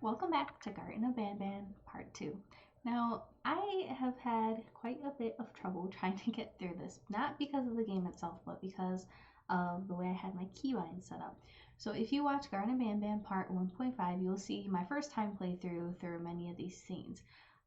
Welcome back to Garten of Ban Ban Part 2. Now, I have had quite a bit of trouble trying to get through this, not because of the game itself, but because of the way I had my keybind set up. So if you watch Garten of Ban Ban Part 1.5, you'll see my first time playthrough through many of these scenes.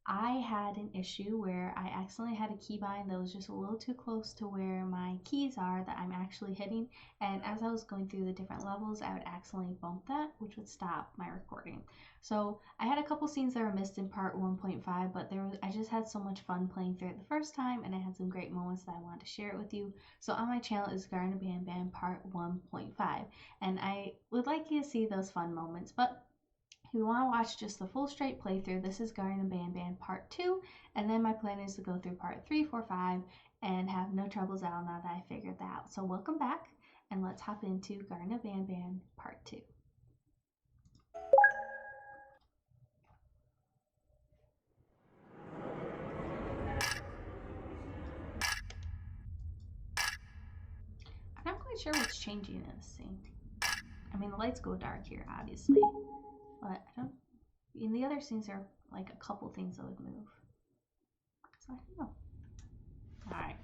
I had an issue where I accidentally had a keybind that was just a little too close to where my keys are that I'm actually hitting, and as I was going through the different levels, I would accidentally bump that, which would stop my recording. So I had a couple scenes that were missed in part 1.5, but I just had so much fun playing through it the first time, and I had some great moments that I wanted to share it with you. So on my channel is Garten of Ban Ban part 1.5, and I would like you to see those fun moments, but if you want to watch just the full straight playthrough, this is Garten of Ban Ban Part 2, and then my plan is to go through Part 3, 4, 5, and have no troubles out now that I figured that out. So welcome back, and let's hop into Garten of Ban Ban Part 2. I'm not quite sure what's changing in this scene. I mean, the lights go dark here, obviously, but I don't. In the other scenes, there are like a couple things that would move. So I don't know. Alright.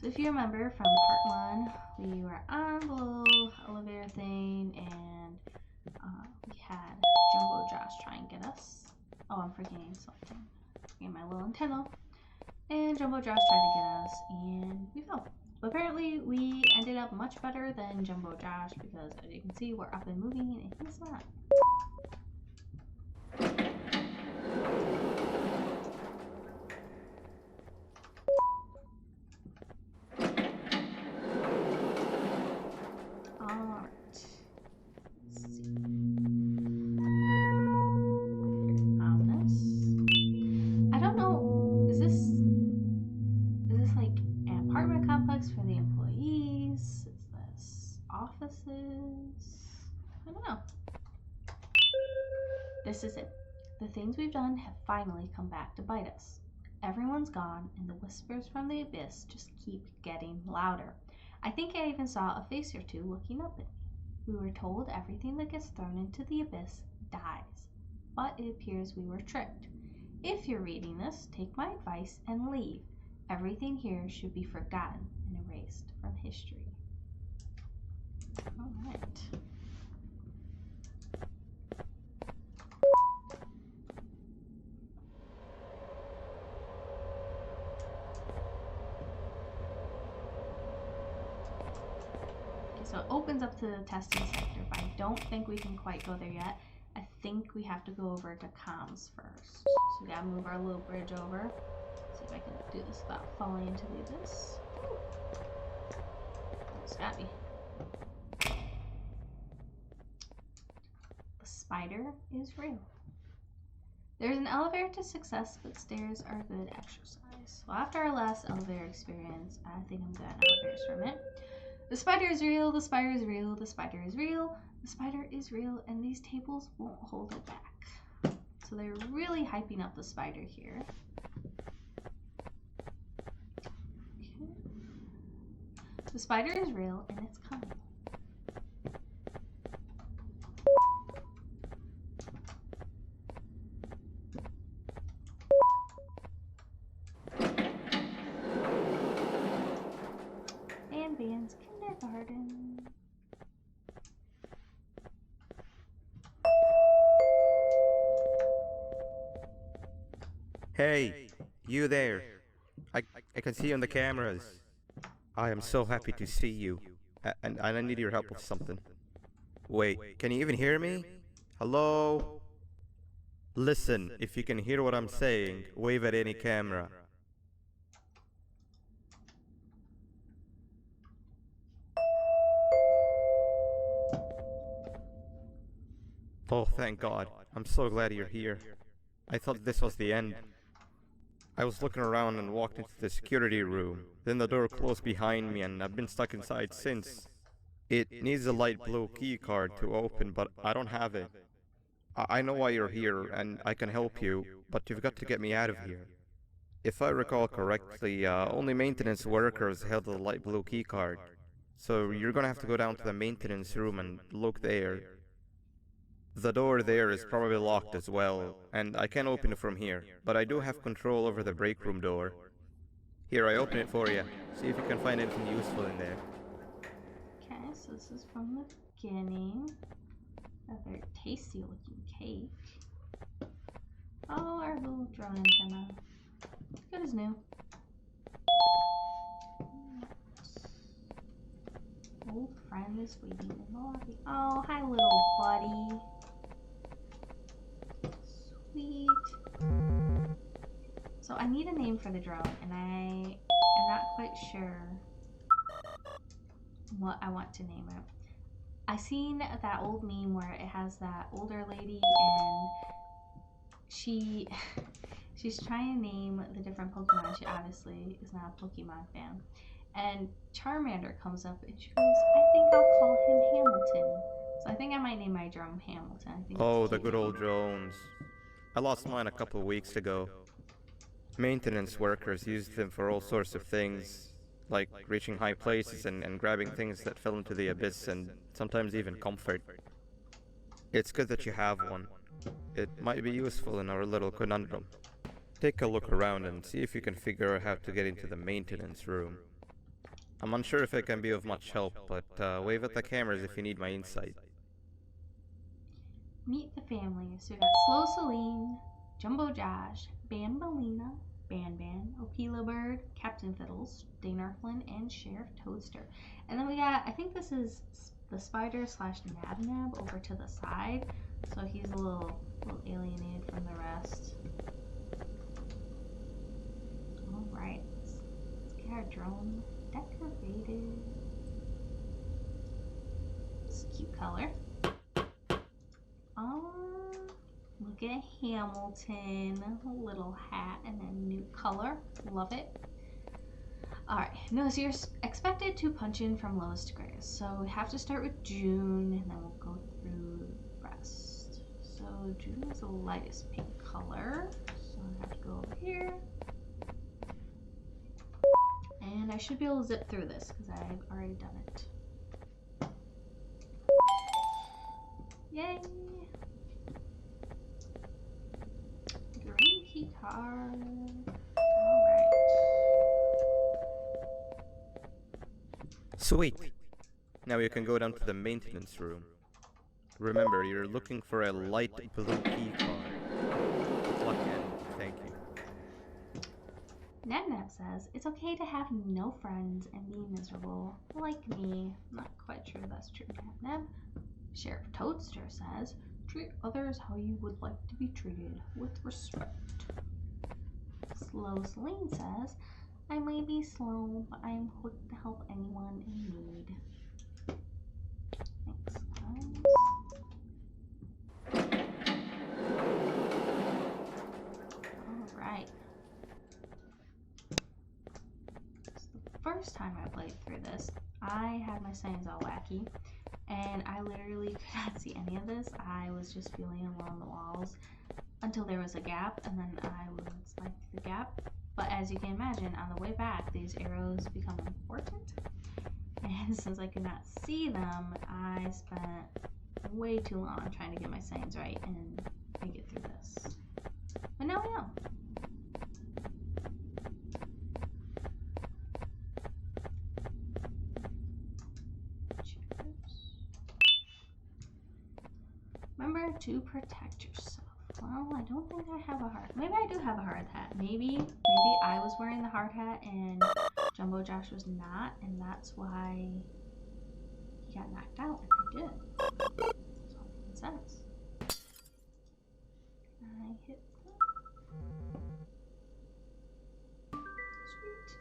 So if you remember from part 1, we were on the little elevator thing, and we had Jumbo Josh try and get us. Oh, I'm forgetting something. Forgetting my little antenna. And Jumbo Josh tried to get us, and we fell. But apparently, we ended up much better than Jumbo Josh because, as you can see, we're up and moving, and he's not. Alright. Let's see. On this. I don't know. Is this like an apartment complex for the employees? Is this offices? I don't know. This is it. The things we've done have finally come back to bite us. Everyone's gone, and the whispers from the abyss just keep getting louder. I think I even saw a face or two looking up at me. We were told everything that gets thrown into the abyss dies, but it appears we were tricked. If you're reading this, take my advice and leave. Everything here should be forgotten and erased from history. All right. So it opens up to the testing sector, but I don't think we can quite go there yet. I think we have to go over to comms first. So we gotta move our little bridge over. See if I can do this without falling into the abyss. It's got me. The spider is real. There's an elevator to success, but stairs are good exercise. Well, after our last elevator experience, I think I'm good at elevators for a minute. The spider is real, the spider is real, the spider is real, the spider is real, and these tables won't hold it back. So they're really hyping up the spider here. Okay. The spider is real, and it's coming. Ban Ban's kindergarten. Hey, you there. I, I can see you on the cameras. I am so happy to see you. And I need your help with something. Wait, can you even hear me? Hello? Listen, if you can hear what I'm saying, wave at any camera. Oh, thank God. I'm so glad you're here. I thought this was the end. I was looking around and walked into the security room. Then the door closed behind me and I've been stuck inside since. It needs a light blue key card to open, but I don't have it. I know why you're here and I can help you, but you've got to get me out of here. If I recall correctly, only maintenance workers held the light blue key card. So you're gonna have to go down to the maintenance room and look there. The door there is probably locked as well, and I can't open it from here, but I do have control over the break room door. Here, I open it for you. See if you can find anything useful in there. Okay, so this is from the beginning. A very tasty looking cake. Oh, our little drone antenna. It's good as new. Old friend is waiting in the lobby. Oh, hi little buddy. Sweet. So I need a name for the drone, and I am not quite sure what I want to name it. I seen that old meme where it has that older lady and she's trying to name the different Pokemon. She obviously is not a Pokemon fan. And Charmander comes up and she goes, I think I'll call him Hamilton. So I think I might name my drone Hamilton. I think Oh, it's the a cute good old name. drones. I lost mine a couple of weeks ago. Maintenance workers used them for all sorts of things, like reaching high places and grabbing things that fell into the abyss, and sometimes even comfort. It's good that you have one. It might be useful in our little conundrum. Take a look around and see if you can figure out how to get into the maintenance room. I'm unsure if I can be of much help, but wave at the cameras if you need my insight. Meet the family. So we got Slow Celine, Jumbo Josh, Bambalina, Ban Ban, Opila Bird, Captain Fiddles, Daynarflin, and Sheriff Toadster. And then we got, I think this is the spider slash Nab Nab over to the side. So he's a little alienated from the rest. Alright, let's get our drone decorated. It's a cute color. Look at Hamilton, a little hat and a new color. Love it. Alright, no, so you're expected to punch in from lowest to greatest. So we have to start with June and then we'll go through the rest. So June is the lightest pink color. So I have to go over here. And I should be able to zip through this because I've already done it. Yay! Green key card. Alright. Sweet! Now you can go down to the maintenance room. Remember, you're looking for a light blue key card. Good luck and thank you. Nab Nab says, it's okay to have no friends and be miserable, like me. Not quite sure that's true, Nab Nab. Sheriff Toadster says, treat others how you would like to be treated, with respect. Slow Celine says, I may be slow, but I am quick to help anyone in need. Thanks, guys. Alright. First time I played through this, I had my signs all wacky, and I literally could not see any of this. I was just feeling along the walls until there was a gap, and then I would slide through the gap. But as you can imagine, on the way back, these arrows become important, and since I could not see them, I spent way too long trying to get my signs right and make it through this. But now we know. Remember to protect yourself. Well, I don't think I have a hard. Maybe I do have a hard hat. Maybe I was wearing the hard hat and Jumbo Josh was not, and that's why he got knocked out. And I did. That's all it says. I hit that. Sweet.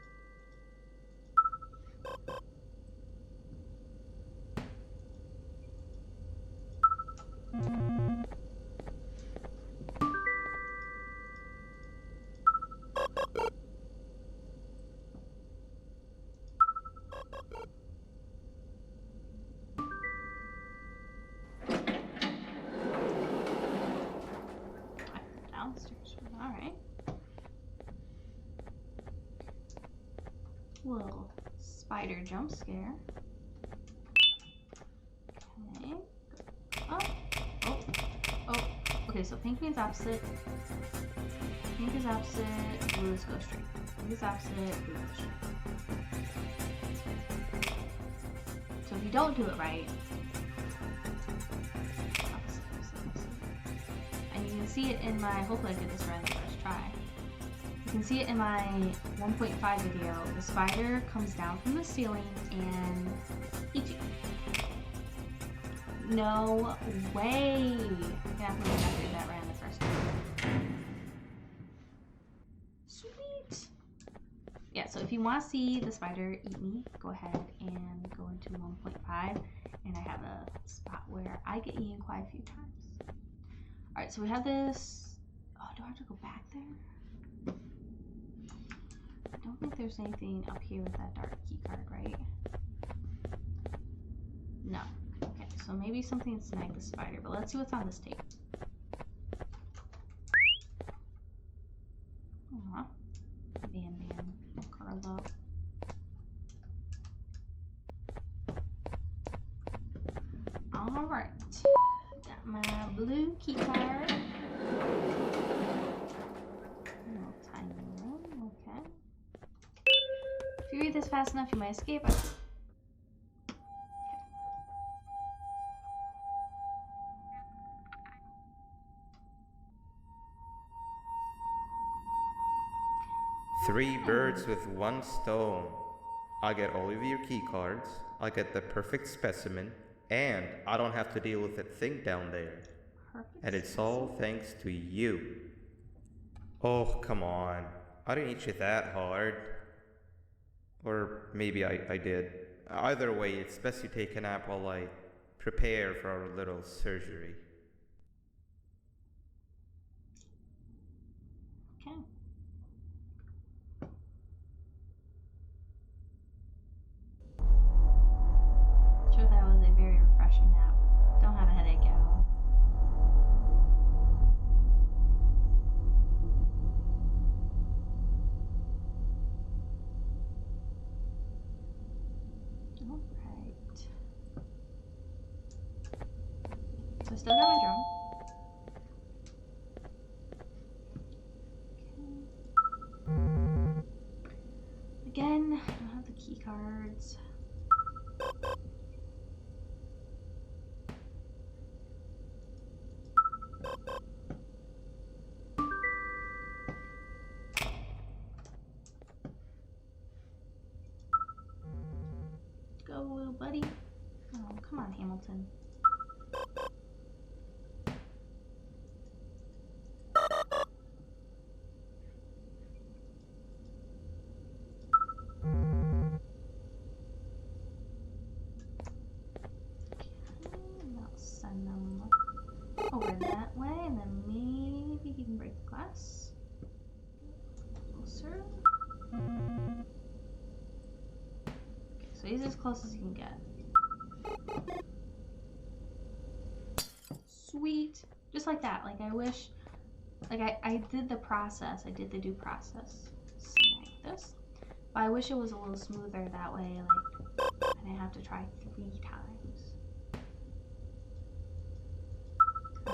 Downstairs. Alright. Little spider jump scare. Okay. Oh. Okay, so pink means opposite. Pink is opposite, blue is go straight. Pink is opposite, blue goes straight. So if you don't do it right, opposite, opposite, opposite. And you can see it in my, hopefully I did this right on the first try. You can see it in my 1.5 video. The spider comes down from the ceiling and eats you. No way! I can't believe I did that right on the first time. Sweet! Yeah, so if you want to see the spider eat me, go ahead and go into 1.5, and I have a spot where I get eaten quite a few times. Alright, so we have this. Oh, do I have to go back there? I don't think there's anything up here with that dark key card, right? No. Okay, so maybe something snagged the spider, but let's see what's on this tape. Aw. Ban Ban. Carlo. Alright. Got my blue key card. Little tiny room, okay. If you read this fast enough, you might escape it. 3 birds with 1 stone. I get all of your key cards, I get the perfect specimen, and I don't have to deal with that thing down there. Perfect. And it's all thanks to you. Oh, come on. I didn't eat you that hard. Or maybe I did. Either way, it's best you take a nap while I prepare for our little surgery. Okay. Sure, that was a very refreshing nap. Don't have a headache at all. Alright. So I still got my drum. Okay. Again, I don't have the key cards. Go, little buddy. Oh, come on, Hamilton. I'll send them over that way, and then maybe he can break the glass. Closer. Okay, so he's as close as he can get. Sweet. Just like that. Like, I wish, like, I did the process. I did the due process. Snag this. But I wish it was a little smoother that way, like, I didn't have to try 3 times.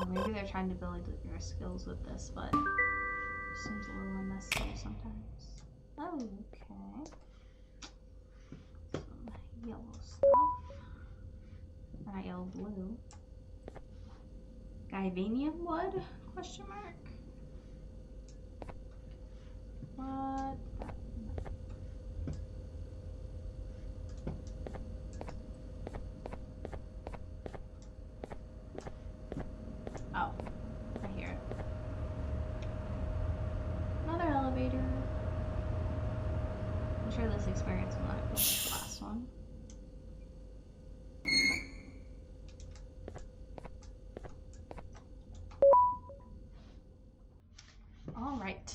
Maybe they're trying to build your skills with this, but it seems a little unnecessary sometimes. Oh, okay. Some yellow stuff. Not yellow, blue. Guyvanium wood? Question mark. What? Oh, I hear it. Another elevator. I'm sure this experience will not be like the last one. Alright.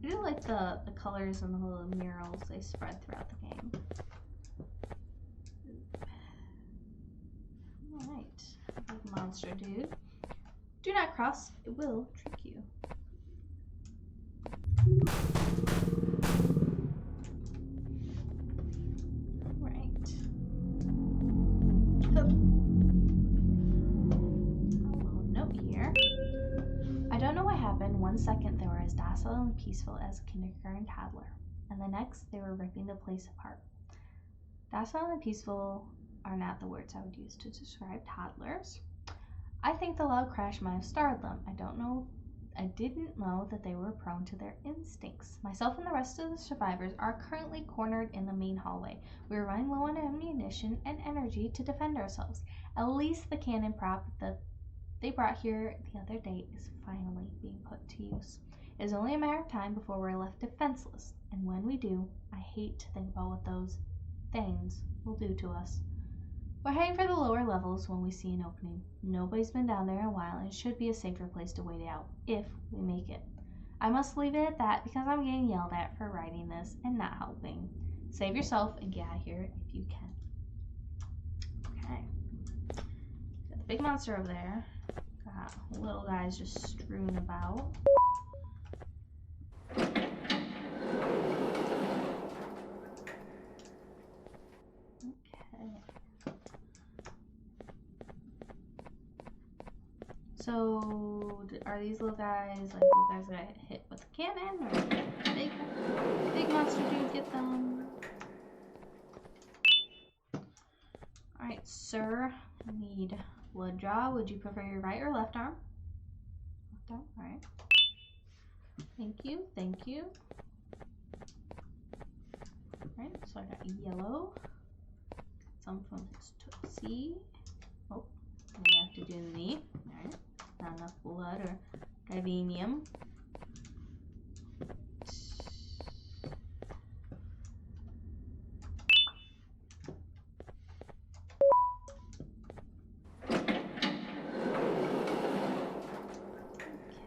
I do like the colors and the little murals they spread throughout the game. Alright. Like monster dude. Do not cross, it will trick you. Right. Hup. I don't know what happened. One second they were as docile and peaceful as a kindergarten toddler, and the next they were ripping the place apart. Docile and peaceful are not the words I would use to describe toddlers. I think the loud crash might have startled them. I didn't know that they were prone to their instincts. Myself and the rest of the survivors are currently cornered in the main hallway. We are running low on ammunition and energy to defend ourselves. At least the cannon prop that they brought here the other day is finally being put to use. It is only a matter of time before we're left defenseless, and when we do, I hate to think about what those things will do to us. We're heading for the lower levels when we see an opening. Nobody's been down there in a while, and it should be a safer place to wait it out, if we make it. I must leave it at that because I'm getting yelled at for writing this and not helping. Save yourself and get out of here if you can. Okay. Got the big monster over there. Got little guys just strewn about. So, are these little guys like little guys that got hit with a cannon, or big monster dude get them? Alright, sir, I need blood jaw. Would you prefer your right or left arm? Left arm, alright. Thank you, thank you. Alright, so I got yellow. Some from C. Oh, maybe I have to do the knee. Alright. Not enough blood or givenium.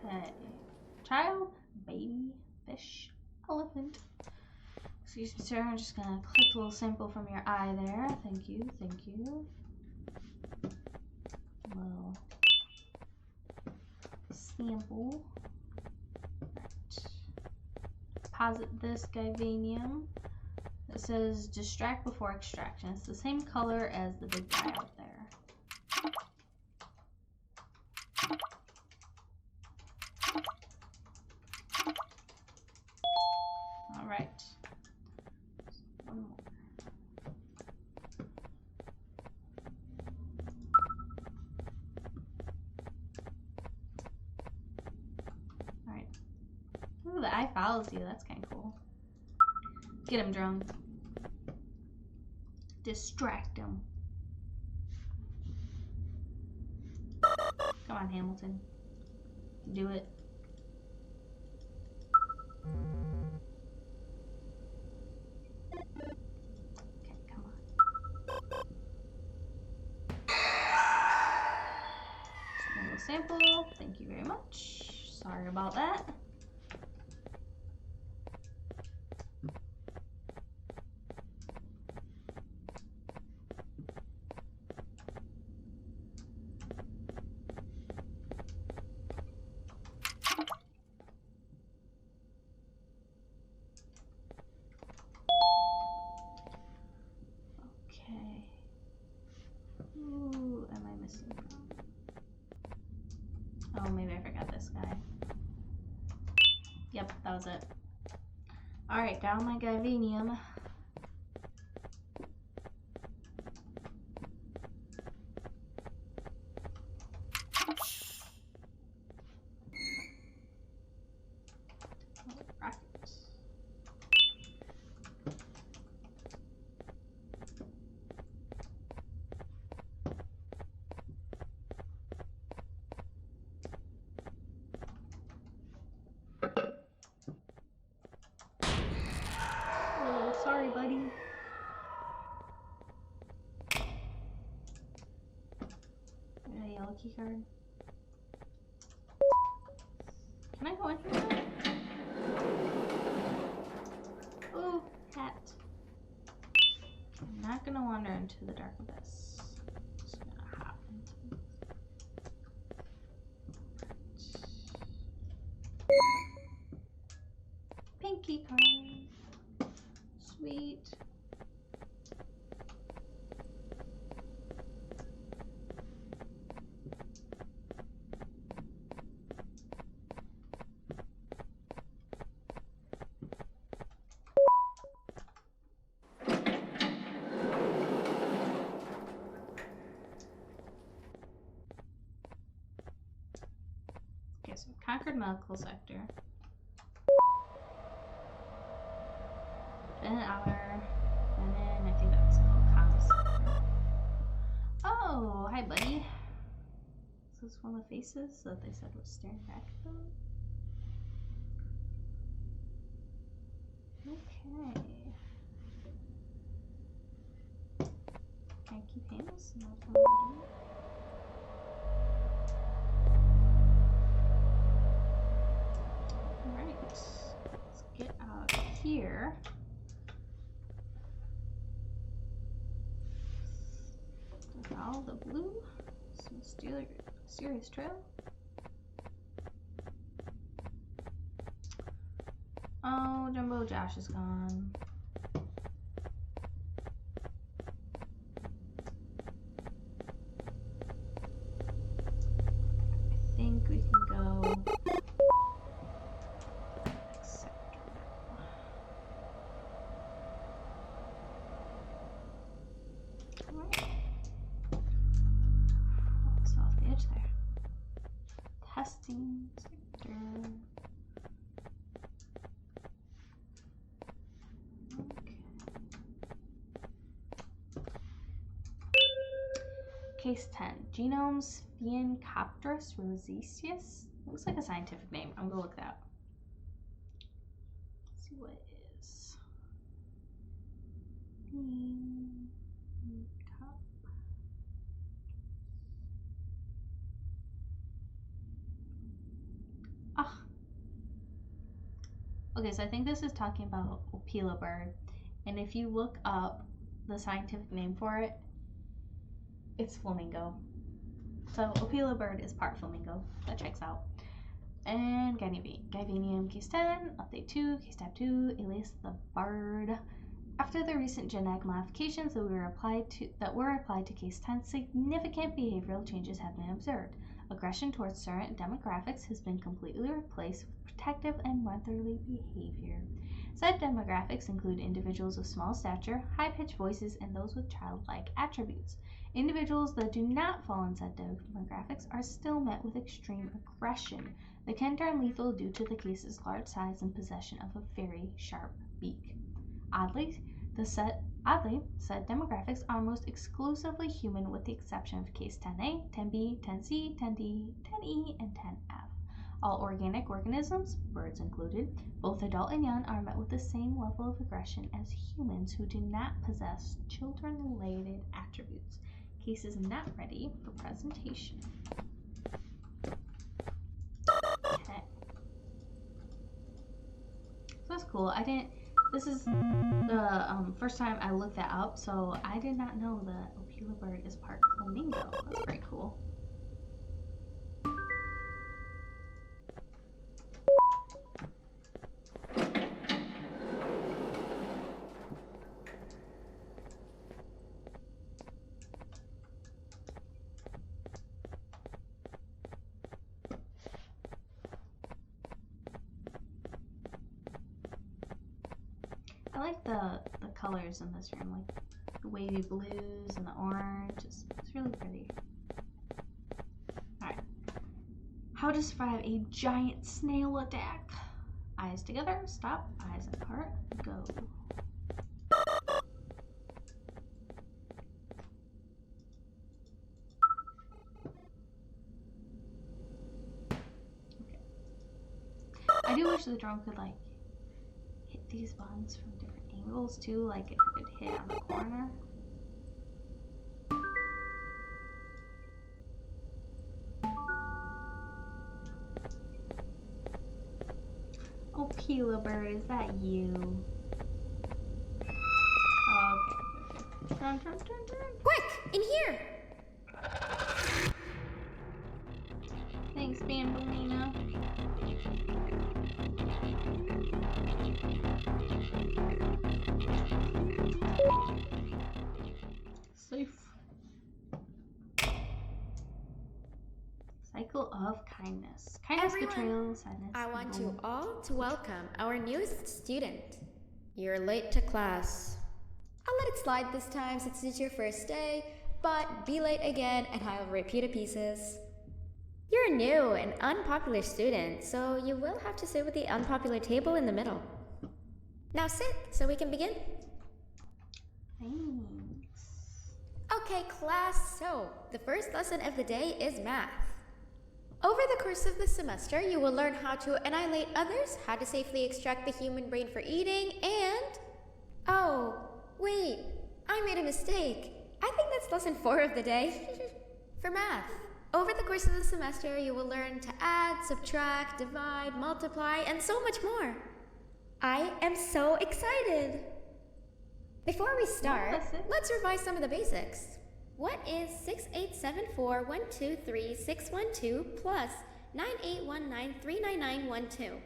Okay. Child, baby, fish, elephant. Excuse me, sir. I'm just gonna collect a little sample from your eye there. Thank you, thank you. Little sample. Right. Deposit this givenium. It says distract before extraction. It's the same color as the big guy out there. All right. One more. All right. Ooh, the eye follows you. That's kind of cool. Get him, drone. Distract him. Come on, Hamilton. Do it. Okay, come on. Just a little sample. Thank you very much. Sorry about that. Okay. Who am I missing from? Oh, maybe I forgot this guy. Yep, that was it. Alright, down my givenium. Rockets. Oh, sorry, buddy. Got a yellow key card. Can I go in here? Oh, cat. I'm not gonna wander into the dark abyss. Just gonna hop into it. Pinky card. Sweet. so conquered medical sector. Been an hour. And then I think that's called comms sector. Oh, hi, buddy. Is this one of the faces that they said was staring back at them? Okay. Can I keep hands? No, alright. Let's get out here. Follow the blue. Some mysterious trail. Oh, Jumbo Josh is gone. I think we can go next sector. Alright. It's off the edge there. Testing sector. Case 10, genomes Phaencopterus rosaceus. Looks like a scientific name. I'm gonna look that up. Let's see what it is. Ah. Okay, so I think this is talking about Opila bird. And if you look up the scientific name for it, it's flamingo. So Opila bird is part flamingo. That checks out. And Guyvanium case 10, update 2, case tab 2, alias the bird. After the recent genetic modifications that were applied to case 10, significant behavioral changes have been observed. Aggression towards certain demographics has been completely replaced with protective and motherly behavior. Said demographics include individuals of small stature, high-pitched voices, and those with childlike attributes. Individuals that do not fall in said demographics are still met with extreme aggression that can turn lethal due to the case's large size and possession of a very sharp beak. Oddly, said demographics are almost exclusively human with the exception of case 10A, 10B, 10C, 10D, 10E, and 10F. All organic organisms, birds included, both adult and young, are met with the same level of aggression as humans who do not possess children-related attributes. Case is not ready for presentation. Okay. So that's cool. This is the first time I looked that up, so I did not know that Opila bird is part flamingo. That's very cool. I like the colors in this room, like the wavy blues and the orange. It's really pretty. Alright. How to survive a giant snail attack. Eyes together, stop, eyes apart, go. Okay. I do wish the drone could like hit these buttons from different angles too, like if it could hit on the corner. Oh, Opila bird, is that you? Oh, okay. Turn. Quick, in here! Thanks, Bambolina. Safe. Cycle of kindness. Kindness, Everyone, betrayal, sadness. I want evil. you all to welcome our newest student. You're late to class. I'll let it slide this time since it's your first day, but be late again and I'll repeat the pieces. You're new and unpopular student, so you will have to sit with the unpopular table in the middle. Now sit so we can begin. Thanks. Okay, class, so the first lesson of the day is math. Over the course of the semester, you will learn how to annihilate others, how to safely extract the human brain for eating, and... Oh, wait, I made a mistake. I think that's lesson 4 of the day. For math, over the course of the semester, you will learn to add, subtract, divide, multiply, and so much more. I am so excited! Before we start, let's revise some of the basics. What is 6874123612 plus 9819399912?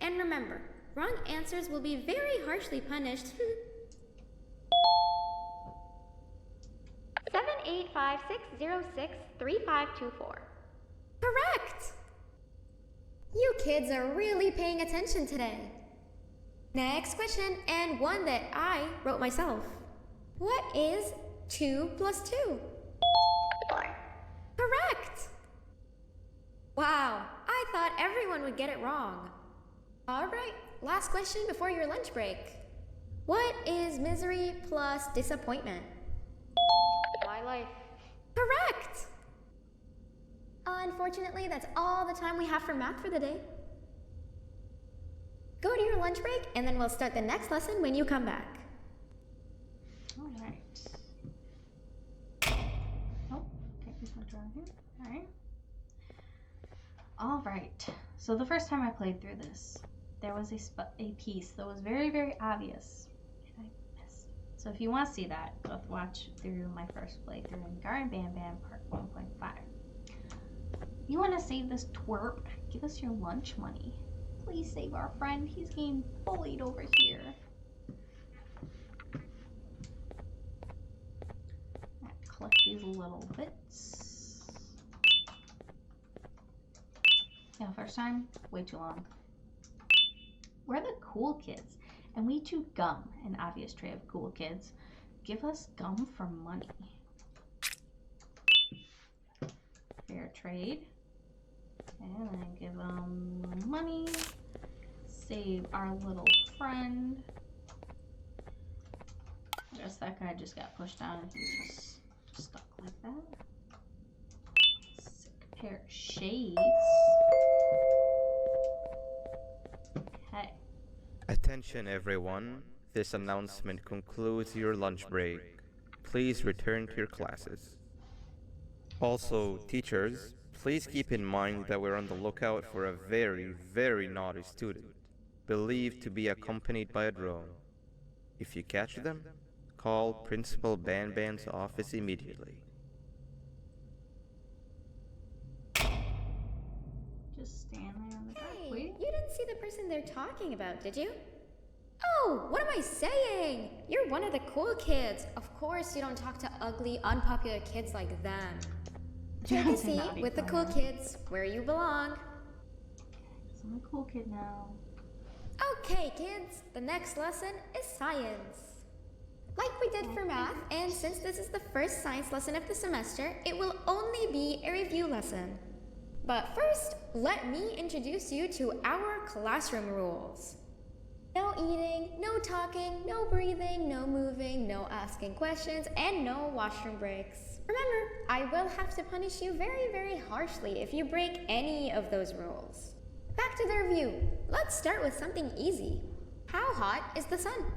And remember, wrong answers will be very harshly punished. 785-606-3524. Correct! You kids are really paying attention today. Next question, and one that I wrote myself. What is 2 plus 2? 4. Correct! Wow, I thought everyone would get it wrong. Alright, last question before your lunch break. What is misery plus disappointment? My life. Correct! Unfortunately, that's all the time we have for math for the day. Go to your lunch break, and then we'll start the next lesson when you come back. Alright. Oh, okay, here's my drawing here. Alright. Alright. So the first time I played through this, there was a piece that was very, very obvious. And I missed. So if you want to see that, go watch through my first playthrough in Garten of Ban Ban Part 1.5. You want to save this twerp? Give us your lunch money. Please save our friend. He's getting bullied over here. Collect these little bits. Yeah, first time, way too long. We're the cool kids, and we chew gum, an obvious trait of cool kids. Give us gum for money. Fair trade. And then give them money. Save our little friend. I guess that guy just got pushed down and he's just stuck like that. Sick pair of shades. Okay. Attention everyone, this announcement concludes your lunch break. Please return to your classes. Also, teachers, please keep in mind that we're on the lookout for a very, very naughty student, believed to be accompanied by a drone. If you catch them, call Principal Ban Ban's office immediately. Just stand there in the dark, Hey, wait. you didn't see the person they're talking about, did you? Oh, what am I saying? You're one of the cool kids. Of course you don't talk to ugly, unpopular kids like them. Take a seat with the cool kids, where you belong. So I'm a cool kid now. Okay, kids, the next lesson is science. Like we did for math, and since this is the first science lesson of the semester, it will only be a review lesson. But first, let me introduce you to our classroom rules. No eating, no talking, no breathing, no moving, no asking questions, and no washroom breaks. Remember, I will have to punish you very, very harshly if you break any of those rules. Back to the review. Let's start with something easy. How hot is the sun?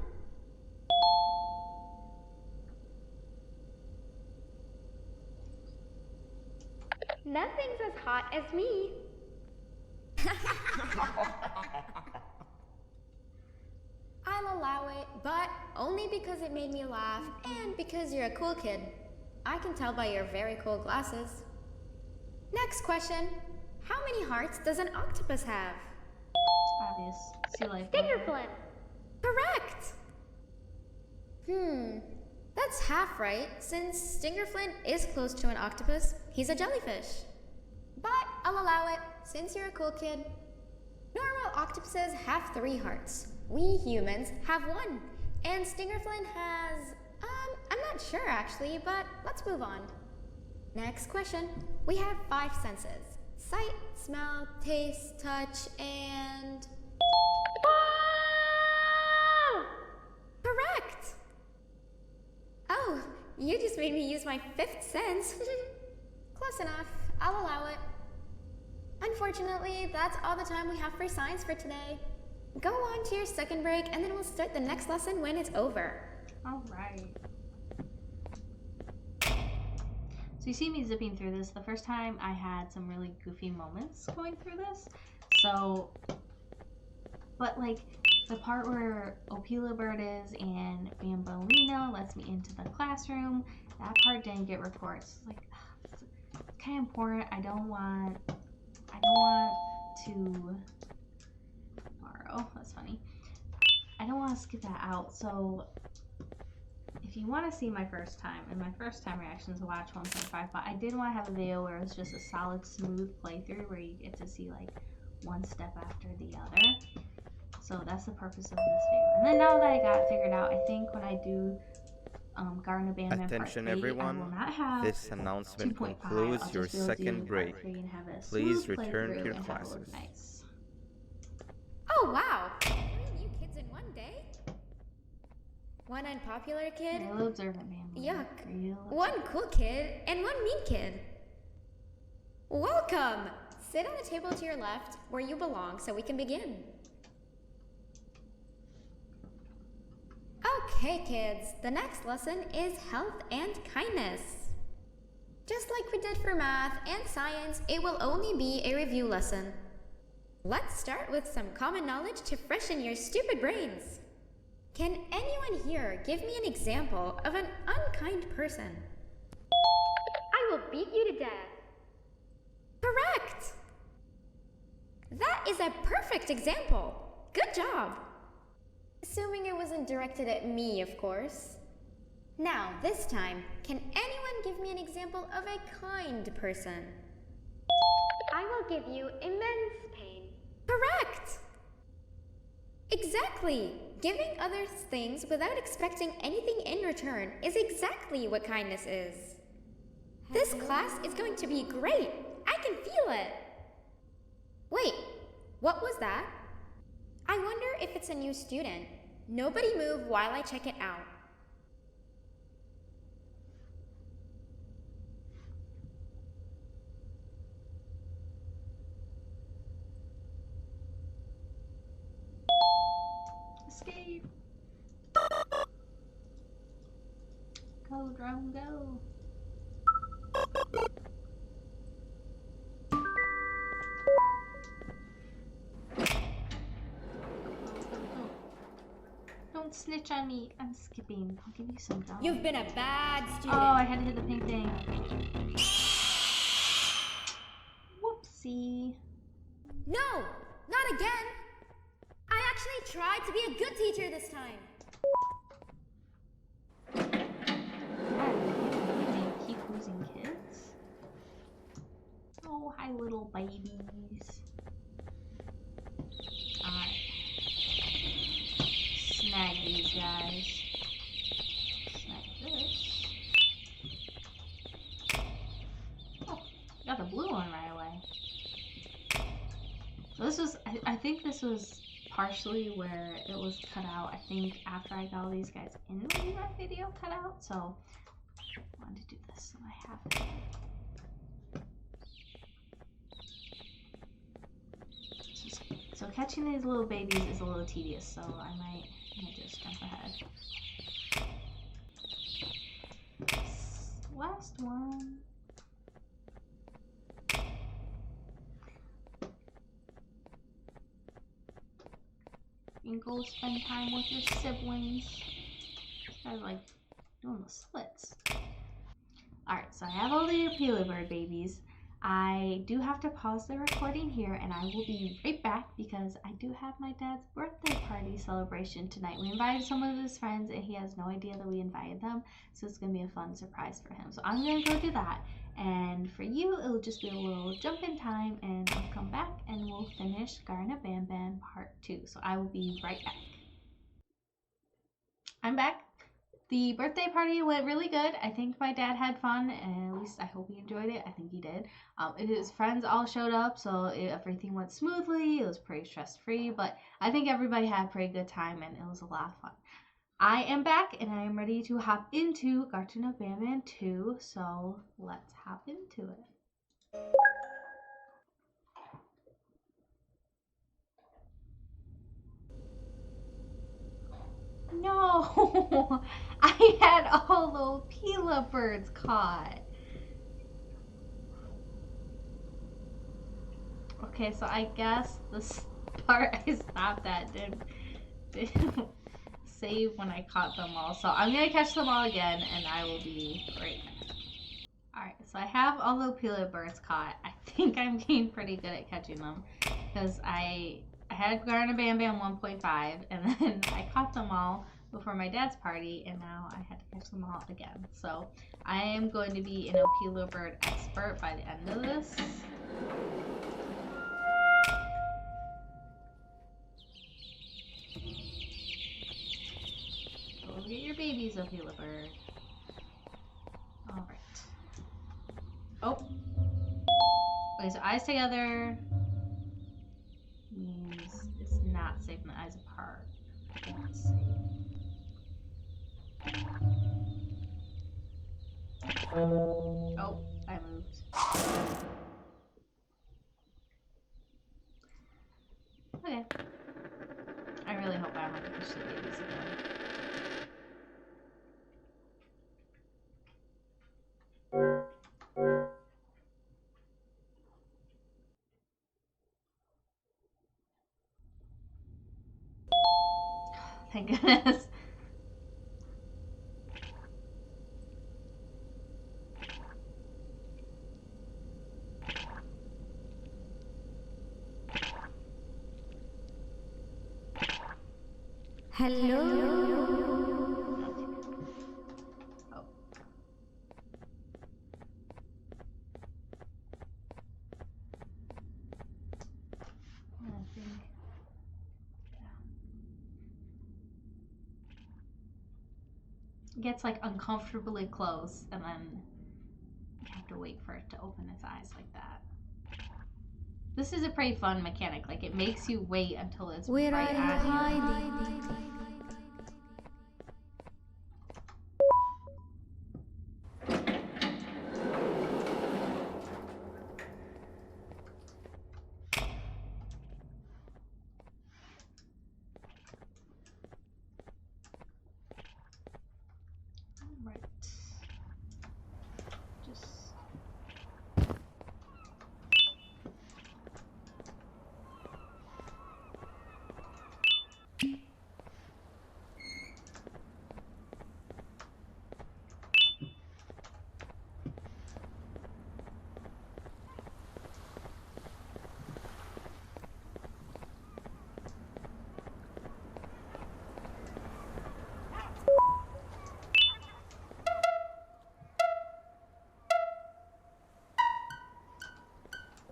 Nothing's as hot as me. I'll allow it, but only because it made me laugh and because you're a cool kid. I can tell by your very cool glasses. Next question. How many hearts does an octopus have? It's obvious. Sea life. Fingerflint. Correct! That's half right, since Stingerflint is close to an octopus. He's a jellyfish. But I'll allow it, since you're a cool kid. Normal octopuses have 3 hearts. We humans have 1. And Stingerflint has... I'm not sure actually, but let's move on. Next question. We have 5 senses. Sight, smell, taste, touch, and... Correct! Oh, you just made me use my fifth sense. Close enough. I'll allow it. Unfortunately, that's all the time we have for science for today. Go on to your second break, and then we'll start the next lesson when it's over. All right. So you see me zipping through this. The first time I had some really goofy moments going through this. So, but like the part where Opila Bird is and Bambolina lets me into the classroom, that part didn't get reports. Like, it's kind of important. I don't want to borrow. That's funny. I don't want to skip that out. So if you want to see my first time and my first time reactions, watch 1.5, but I did want to have a video where it's just a solid, smooth playthrough where you get to see like one step after the other. So that's the purpose of this video. And then now that I got it figured out, I think when I do Garten of Ban Ban Attention Part 8, everyone, I will not have this announcement 2.5. concludes I'll your just be able to do second break. Part 3 and have a Please smooth return to playthrough your and have it look classes. nice. Oh, wow! 3 new kids in one day? One unpopular kid, Real observant, Bambolina. Yuck. Real one cool kid, and one mean kid. Welcome! Sit on the table to your left, where you belong, so we can begin. Okay, kids, the next lesson is health and kindness. Just like we did for math and science, it will only be a review lesson. Let's start with some common knowledge to freshen your stupid brains. Can anyone here give me an example of an unkind person? I will beat you to death. Correct! That is a perfect example. Good job. Assuming it wasn't directed at me, of course. Now, this time, can anyone give me an example of a kind person? I will give you immense pain. Correct! Exactly! Giving others things without expecting anything in return is exactly what kindness is. This class is going to be great! I can feel it! Wait, what was that? I wonder if it's a new student. Nobody move while I check it out. Escape! Go, drone, go! Don't snitch on me. I'm skipping. I'll give you some dollars. You've been a bad Oh, student. I had to hit the pink thing. Whoopsie. No! Not again! I actually tried to be a good teacher this time. They keep losing kids. Oh, hi, little babies. Alright. Snag these guys. Snag this. Oh, got the blue one right away. So this was, I think this was partially where it was cut out. I think after I got all these guys in that video cut out, so I wanted to do this so I have it. So catching these little babies is a little tedious, so I might just jump ahead. Last one. You can go spend time with your siblings. This guy's like doing the splits. Alright, so I have all the Opila Bird babies. I do have to pause the recording here and I will be right back because I do have my dad's birthday party celebration tonight. We invited some of his friends and he has no idea that we invited them, so it's going to be a fun surprise for him. So I'm going to go do that, and for you it'll just be a little jump in time and I'll come back and we'll finish Garten of Ban Ban Part 2. So I will be right back. I'm back. The birthday party went really good. I think my dad had fun, and at least I hope he enjoyed it. I think he did. His friends all showed up, so everything went smoothly. It was pretty stress free, but I think everybody had a pretty good time, and it was a lot of fun. I am back, and I am ready to hop into Garten of Ban Ban 2, so let's hop into it. No! I had all those Pila birds caught. Okay, so I guess this part I stopped at didn't save when I caught them all. So I'm gonna catch them all again, and I will be right back. Alright, so I have all the Pila birds caught. I think I'm getting pretty good at catching them because I had Garten of Ban Ban 1.5, and then I caught them all before my dad's party, and now I had to catch them all again. So I am going to be an Opila bird expert by the end of this. Go get your babies, Opila bird. Alright. Oh. Okay, so eyes together means it's not saving the eyes apart. Let's see. Oh, I moved. Okay. I really hope I don't have to push the babies again. Thank goodness. Hello? Oh. I think. It gets like uncomfortably close, and then you have to wait for it to open its eyes like that. This is a pretty fun mechanic. Like, it makes you wait until it's Where right are you on you. hiding? Right. Just.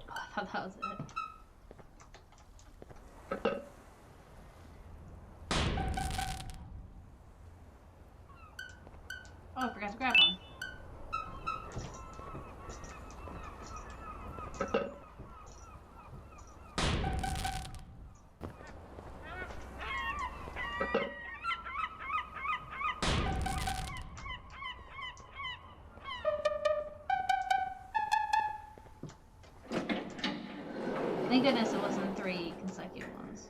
Oh, I thought that was it. Oh, I forgot to grab one. Thank goodness it wasn't 3 consecutive ones.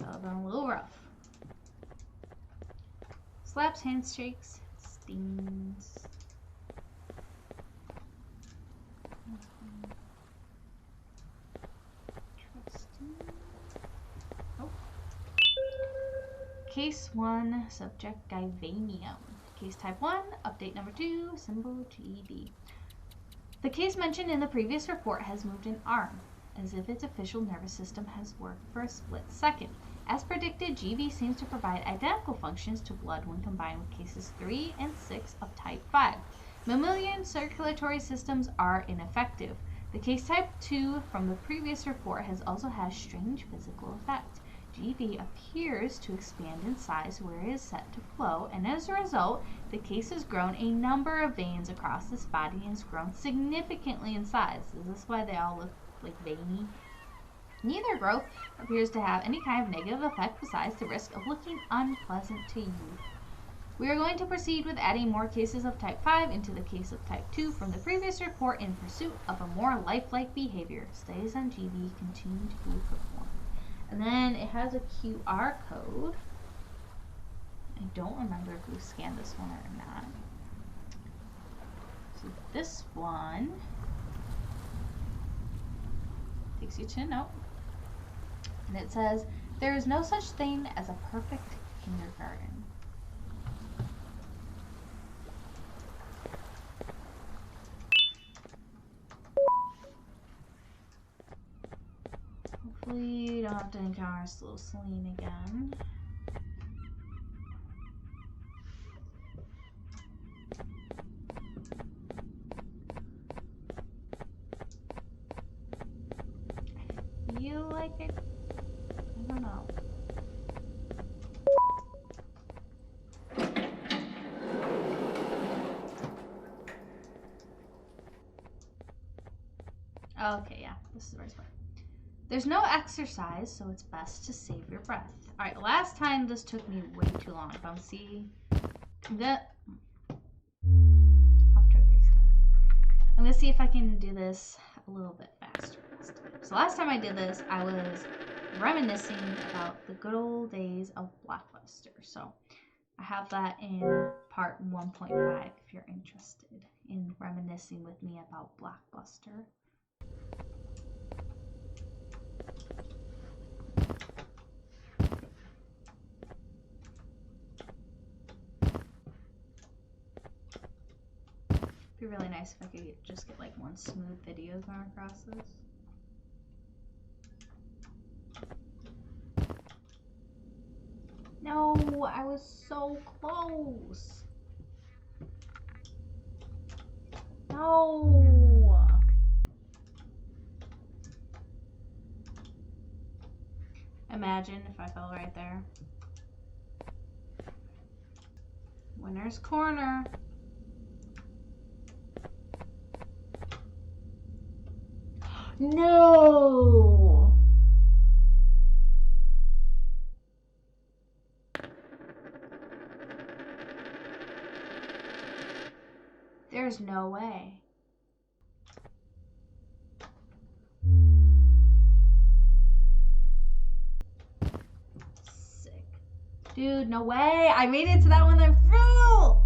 That would have been a little rough. Slaps, handshakes, stings. Oh. Case 1, subject Givanium. Case type 1, update number 2, symbol GD. The case mentioned in the previous report has moved an arm, as if its official nervous system has worked for a split second. As predicted, GV seems to provide identical functions to blood when combined with cases 3 and 6 of type 5. Mammalian circulatory systems are ineffective. The case type 2 from the previous report has also had strange physical effects. GV appears to expand in size where it is set to flow, and as a result, the case has grown a number of veins across this body and has grown significantly in size. Is this why they all look like veiny? Neither growth appears to have any kind of negative effect besides the risk of looking unpleasant to you. We are going to proceed with adding more cases of type 5 into the case of type 2 from the previous report in pursuit of a more lifelike behavior. Studies on GV continue to be performed. And then it has a QR code. I don't remember if we scanned this one or not. So this one takes you to a note. And it says, there is no such thing as a perfect kindergarten. Hopefully you don't have to encounter slow Celine again. I feel like I don't know. Okay, yeah, this is the right spot. There's no exercise, so it's best to save your breath. Alright, last time this took me way too long. Off to a great start. I'm gonna see if I can do this a little bit faster this time. So last time I did this, I was reminiscing about the good old days of Blockbuster. So I have that in part 1.5 if you're interested in reminiscing with me about Blockbuster. It'd be really nice if I could just get like one smooth video going across this. No, I was so close. No. Imagine if I fell right there. Winner's corner. No! There's no way. Sick. Dude, no way! I made it to that one that flew!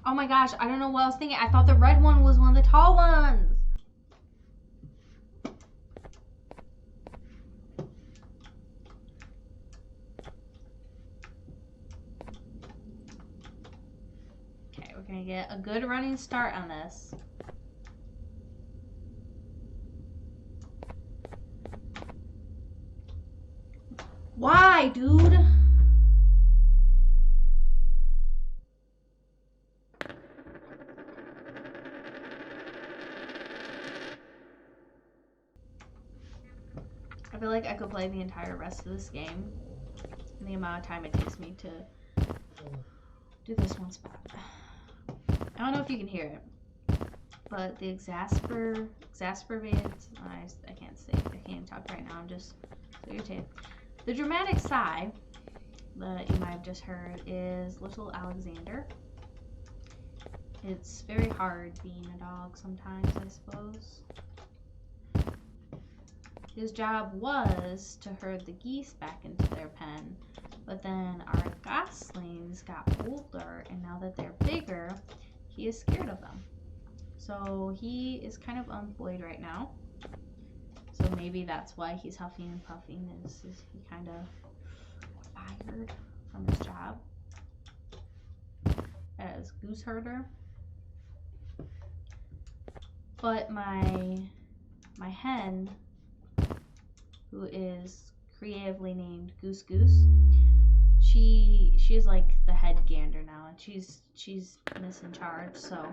Oh my gosh, I don't know what I was thinking. I thought the red one was one of the tall ones. Okay, we're gonna get a good running start on this. Why, dude? I feel like I could play the entire rest of this game in the amount of time it takes me to do this one spot. I don't know if you can hear it, but the exasperated, I can't say, I can't talk right now, I'm just so irritated. The dramatic sigh that you might have just heard is little Alexander. It's very hard being a dog sometimes, I suppose. His job was to herd the geese back into their pen, but then our goslings got older, and now that they're bigger, he is scared of them. So he is kind of unemployed right now. So maybe that's why he's huffing and puffing, is he kind of fired from his job as goose herder. But my hen who is creatively named Goose Goose. She's like the head gander now, and she's Miss in charge. So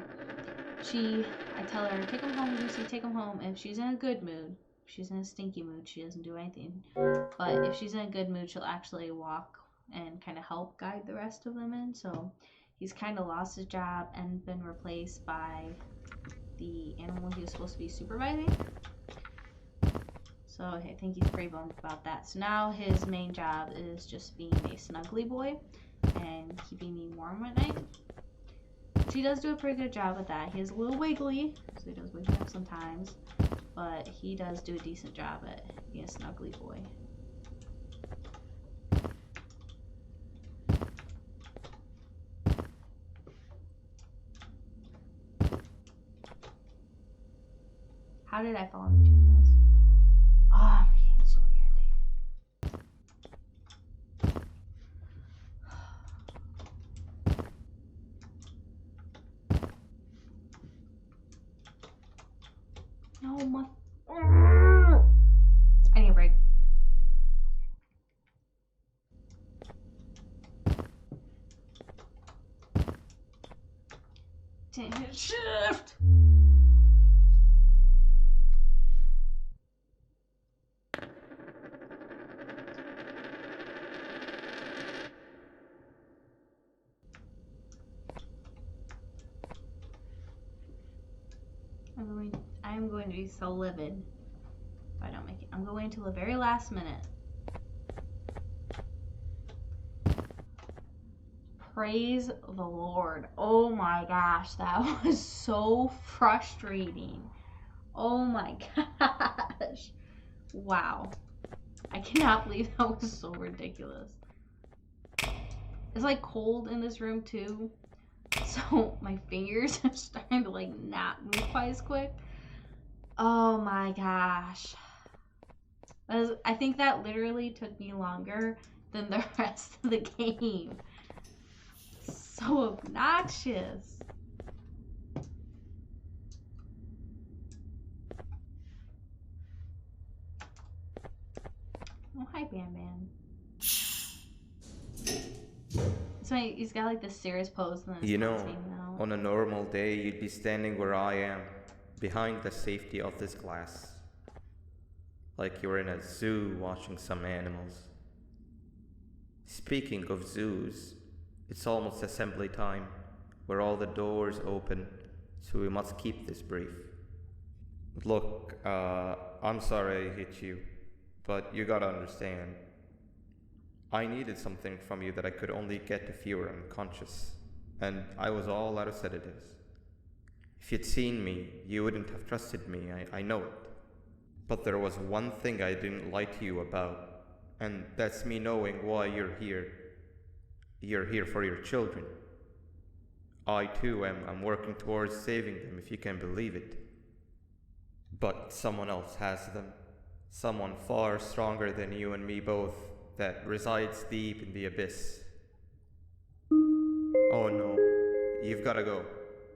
I tell her, take him home, Goosey, take him home. If she's in a good mood, if she's in a stinky mood, she doesn't do anything. But if she's in a good mood, she'll actually walk and kind of help guide the rest of them in. So he's kind of lost his job and been replaced by the animal he was supposed to be supervising. So I think he's pretty bummed about that. So now his main job is just being a snuggly boy and keeping me warm at night. He does do a pretty good job at that. He is a little wiggly, so he does wake me up sometimes, but he does do a decent job at being a snuggly boy. How did I fall in between those? Oh, I'm getting so irritated. No, my... I need a break. Didn't hit shift! I'm going to be so livid if I don't make it. I'm going to wait until the very last minute. Praise the Lord. Oh my gosh, that was so frustrating. Oh my gosh. Wow. I cannot believe that was so ridiculous. It's like cold in this room too. So my fingers are starting to like not move quite as quick. Oh my gosh. I think that literally took me longer than the rest of the game. So obnoxious. Oh, hi, Ban Ban. So he's got like this serious pose and then his You know, tongue's hanging out. on a normal day, you'd be standing where I am, behind the safety of this glass. Like you're in a zoo watching some animals. Speaking of zoos, it's almost assembly time, where all the doors open, so we must keep this brief. Look, I'm sorry I hit you, but you gotta understand. I needed something from you that I could only get if you were unconscious, and I was all out of sedatives. If you'd seen me, you wouldn't have trusted me, I know it. But there was one thing I didn't lie to you about, and that's me knowing why you're here. You're here for your children. I too am working towards saving them, if you can believe it. But someone else has them. Someone far stronger than you and me both, that resides deep in the abyss. Oh no, you've gotta go.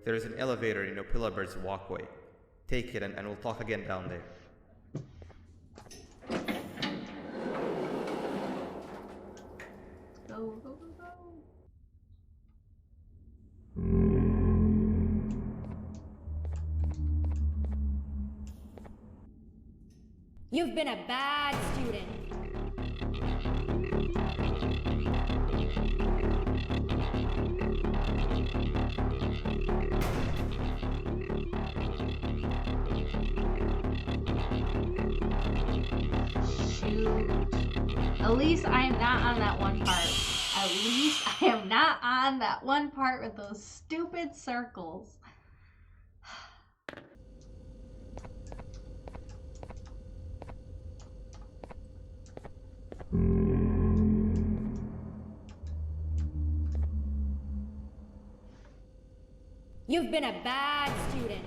There's an elevator in Opillabird's walkway. Take it and we'll talk again down there. Go, go, go, go. You've been a bad student. Shoot. At least I am not on that one part. At least I am not on that one part with those stupid circles. You've been a bad student.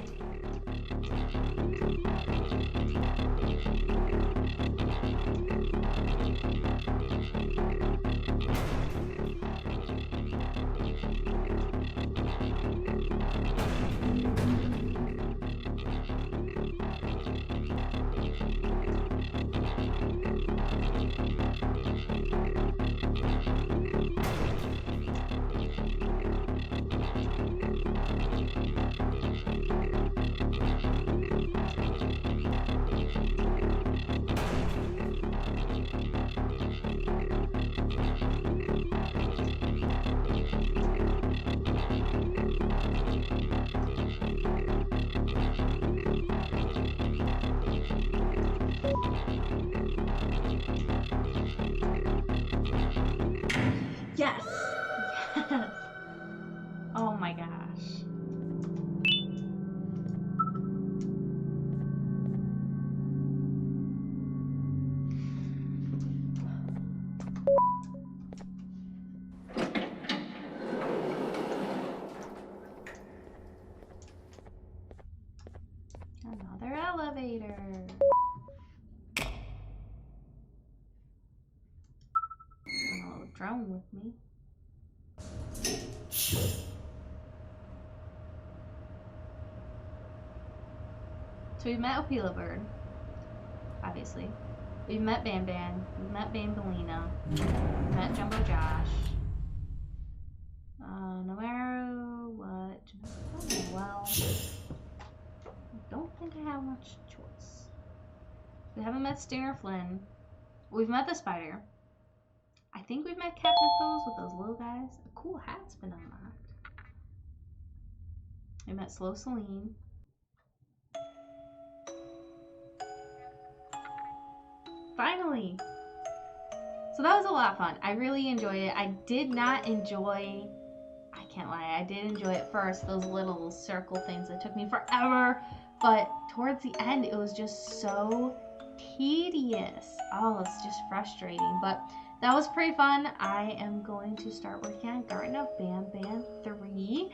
Yes! Yes! Oh my gosh. Another elevator. And a little drone with me. So we've met Opila Bird, obviously. We've met Ban Ban. We've met Bambolina. We've met Jumbo Josh. No matter what. Oh, well. I don't think I have much choice. We haven't met Stinger Flynn. We've met the spider. I think we've met Captain Foes with those little guys. A cool hat's been unlocked. We met Slow Celine. Finally! So that was a lot of fun. I really enjoyed it. I did not enjoy, I can't lie, I did enjoy at first, those little circle things that took me forever. But towards the end, it was just so tedious. Oh, it's just frustrating. But that was pretty fun. I am going to start working on Garten of Ban Ban 3.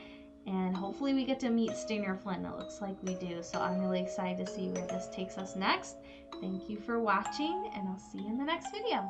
And hopefully we get to meet Stinger Flynn. It looks like we do. So I'm really excited to see where this takes us next. Thank you for watching, and I'll see you in the next video.